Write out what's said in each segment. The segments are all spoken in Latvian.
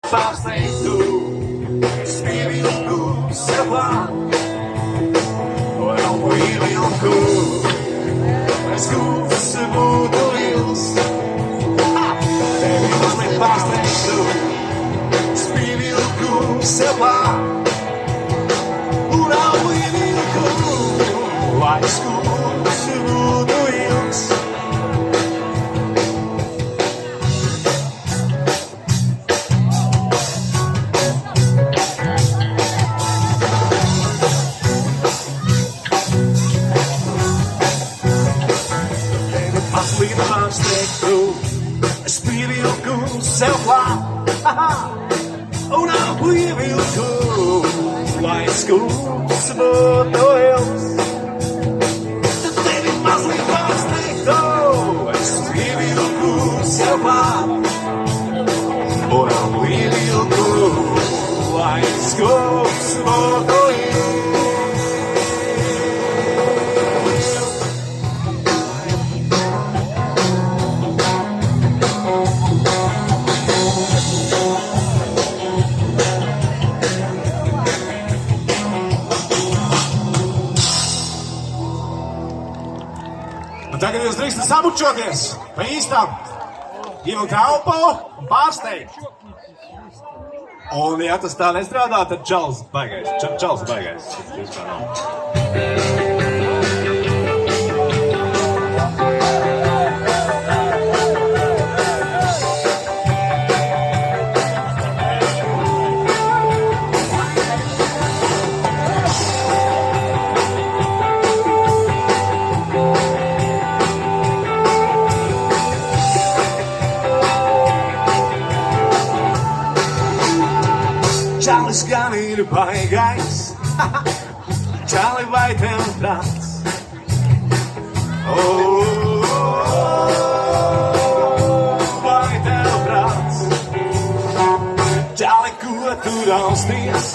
pārsteigtu, spievilku sev klāt, elpu ievilku, lai skūps būtu liels. Tevi mazliet pārsteigtu, spievilku sev klāt, elpu ievilku, lai skūps būtu liels. Es pievilku sev klāt, un elpu ievilku, lai skūps būtu liels. Tad tevi mazliet pārsteigtu, es pievilku sev klāt, un elpu ievilku, lai skūps būtu liels. Tagad jūs drīkstat sabučoties pa īstam, ievilkt elpu un pārsteigt. Un ja tas tā nestrādā, tad čals baigais. Čals baigais. Čalis gan ir baigais, čali vai tev prāts? Vai tev prāts? Čali, ko tu rausties,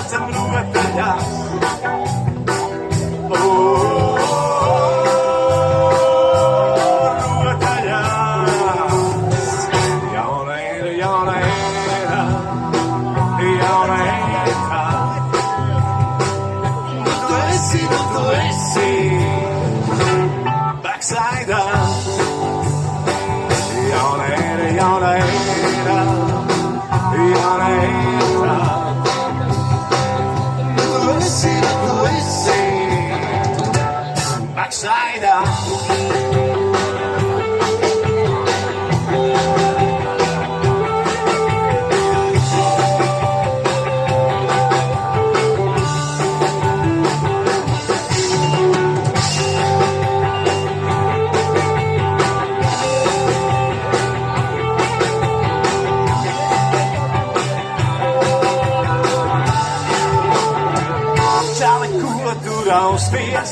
atcem rotaļās. Backside up, jauna era, tu esi, backside up. Rausties,